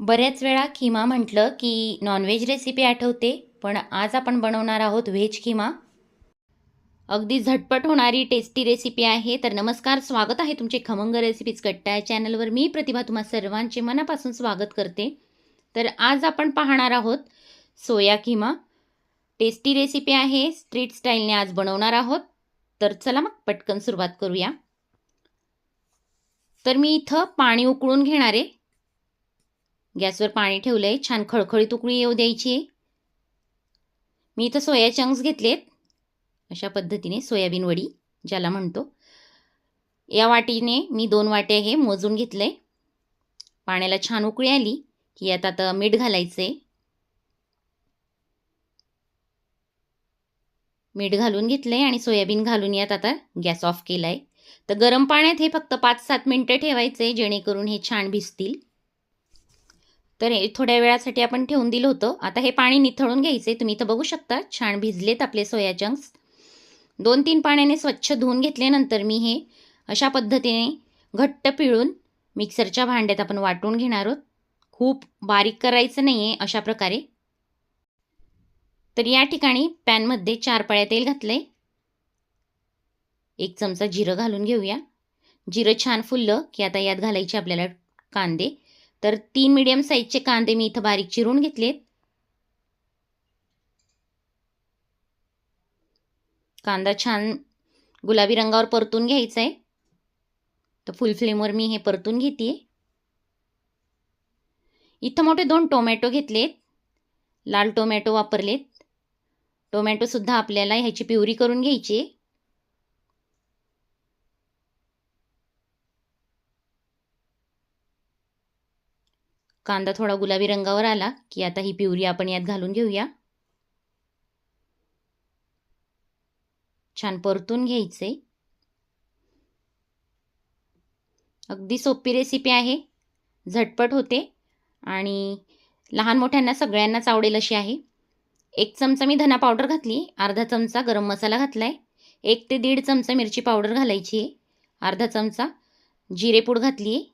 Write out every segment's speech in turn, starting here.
बऱ्याच वेळा खिमा म्हटलं की नॉनव्हेज रेसिपी आठवते, पण आज आपण बनवणार आहोत व्हेज खिमा. अगदी झटपट होणारी टेस्टी रेसिपी आहे. तर नमस्कार, स्वागत आहे तुमचे खमंग रेसिपीज कट्टा या चॅनलवर. मी प्रतिभा तुम्हा सर्वांचे मनापासून स्वागत करते. तर आज आपण पाहणार आहोत सोया खिमा. टेस्टी रेसिपी आहे, स्ट्रीट स्टाईलने आज बनवणार आहोत. तर चला मग पटकन सुरुवात करूया. तर मी इथं पाणी उकळून घेणार आहे. गॅसवर पाणी ठेवलंय, छान खळखळीत उकळी येऊ द्यायची. मी इथं सोया चंक्स घेतलेत. अशा पद्धतीने सोयाबीन वडी ज्याला म्हणतो, या वाटीने मी 2 वाट्या हे मोजून घेतलंय. पाण्याला छान उकळी आली की यात आता मीठ घालायचंय. मीठ घालून घेतलंय आणि सोयाबीन घालून यात आता गॅस ऑफ केलाय. तर गरम पाण्यात हे फक्त 5-7 मिनिटं ठेवायचे, जेणेकरून हे छान भिजतील. तर हे थोड्या वेळासाठी आपण ठेवून दिलं होतं. आता हे पाणी निथळून घ्यायचे. तुम्ही इथं बघू शकता, छान भिजलेत आपले सोया चंक्स. 2-3 पाण्याने स्वच्छ धुवून घेतल्यानंतर मी हे अशा पद्धतीने घट्ट पिळून मिक्सरच्या भांड्यात आपण वाटून घेणार आहोत. खूप बारीक करायचं नाही आहे अशा प्रकारे. तर या ठिकाणी पॅनमध्ये 4 पळ्या तेल घातलंय. 1 चमचा जिरं घालून घेऊया. जिरं छान फुललं की आता यात घालायचे आपल्याला कांदे. तर 3 मीडियम साईजचे कांदे मी इथं बारीक चिरून घेतलेत. कांदा छान गुलाबी रंगावर परतून घ्यायचा आहे. तर फुल फ्लेमवर मी हे परतून घेते. इथं मोठे 2 टोमॅटो घेतलेत. लाल टोमॅटो वापरलेत. टोमॅटोसुद्धा आपल्याला ह्याची प्युरी करून घ्यायची. कांदा थोडा गुलाबी रंगावर आला की आता ही प्युरी आपण यात घालून घेऊया. छान परतून घ्यायचे. अगदी सोपी रेसिपी आहे, झटपट होते आणि लहान मोठ्यांना सगळ्यांनाच आवडेल अशी आहे. 1 चमचा मी धना पावडर घातली, अर्धा चमचा गरम मसाला घातलाय, 1 ते 1.5 चमचा मिरची पावडर घालायची आहे, अर्धा चमचा जिरेपूड घातली आहे,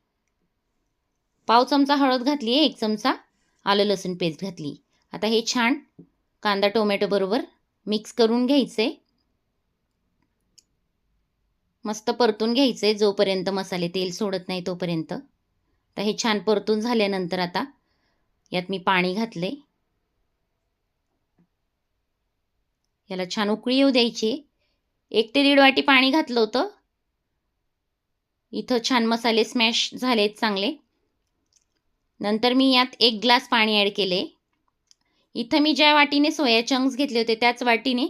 पाव चमचा हळद घातली आहे, 1 चमचा आलं लसूण पेस्ट घातली. आता हे छान कांदा टोमॅटो बरोबर मिक्स करून घ्यायचे. मस्त परतून घ्यायचे जोपर्यंत मसाले तेल सोडत नाही तोपर्यंत. तर हे छान परतून झाल्यानंतर आता यात मी पाणी घातले. याला छान उकळी येऊ द्यायची. 1 ते 1.5 वाटी पाणी घातलं होतं. इथं छान मसाले स्मॅश झालेत चांगले. नंतर मी यात 1 ग्लास पाणी ॲड केले. इथं मी ज्या वाटीने सोया चंक्स घेतले होते त्याच वाटीने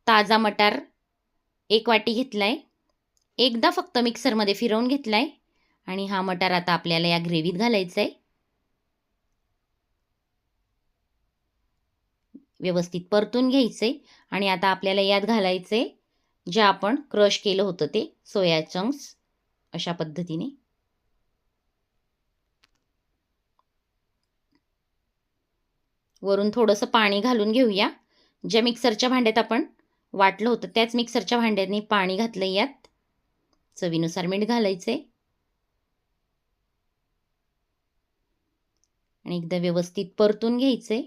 ताजा मटार 1 वाटी घेतलाय. एकदा फक्त मिक्सरमध्ये फिरवून घेतलाय आणि हा मटार आता आपल्याला या ग्रेव्हीत घालायचा आहे. व्यवस्थित परतून घ्यायचे आणि आता आपल्याला यात घालायचे जे आपण क्रश केलं होतं ते सोया चंक्स. अशा पद्धतीने वरून थोडंसं पाणी घालून घेऊया. ज्या मिक्सरच्या भांड्यात आपण वाटलं होतं त्याच मिक्सरच्या भांड्याने पाणी घातलं. यात चवीनुसार मीठ घालायचे आणि एकदा व्यवस्थित परतून घ्यायचे.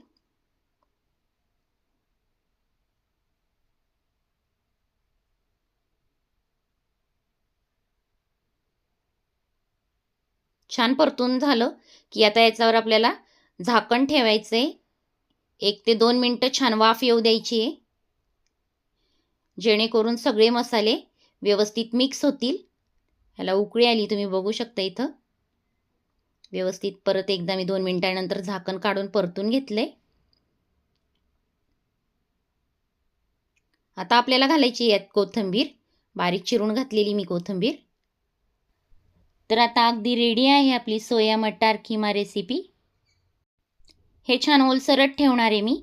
छान परतून झालं की आता याच्यावर आपल्याला झाकण ठेवायचे. 1 ते 2 मिनिटं छान वाफ येऊ द्यायची आहे, जेणेकरून सगळे मसाले व्यवस्थित मिक्स होतील. ह्याला उकळी आली, तुम्ही बघू शकता इथं. व्यवस्थित परत एकदा मी 2 मिनिटांनंतर झाकण काढून परतून घेतले. आता आपल्याला घालायची यात कोथिंबीर, बारीक चिरून घातलेली मी कोथिंबीर. तर आता अगदी रेडी आहे आपली सोया मटार खिमा रेसिपी. हे छान ओलसरट ठेवणार आहे मी.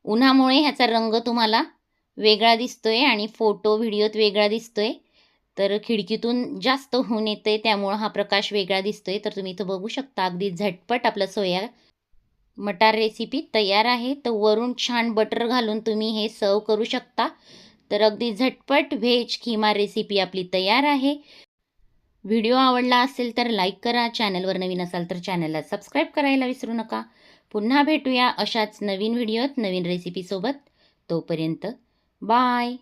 उन्हामुळे ह्याचा रंग तुम्हाला वेगळा दिसतोय आणि फोटो व्हिडिओत वेगळा दिसतोय. तर खिडकीतून जास्त ऊन येते त्यामुळं हा प्रकाश वेगळा दिसतोय. तर तुम्ही इथं बघू शकता अगदी झटपट आपलं सोया मटार रेसिपी तयार आहे. तर वरून छान बटर घालून तुम्ही हे सर्व करू शकता. तर अगदी झटपट व्हेज खिमा रेसिपी आपली तयार आहे. व्हिडिओ आवडला असेल तर लाईक करा. चॅनलवर नवीन असाल तर चॅनलला सबस्क्राईब करायला विसरू नका. पुन्हा भेटूया अशाच नवीन व्हिडिओत नवीन रेसिपीसोबत. तोपर्यंत बाय.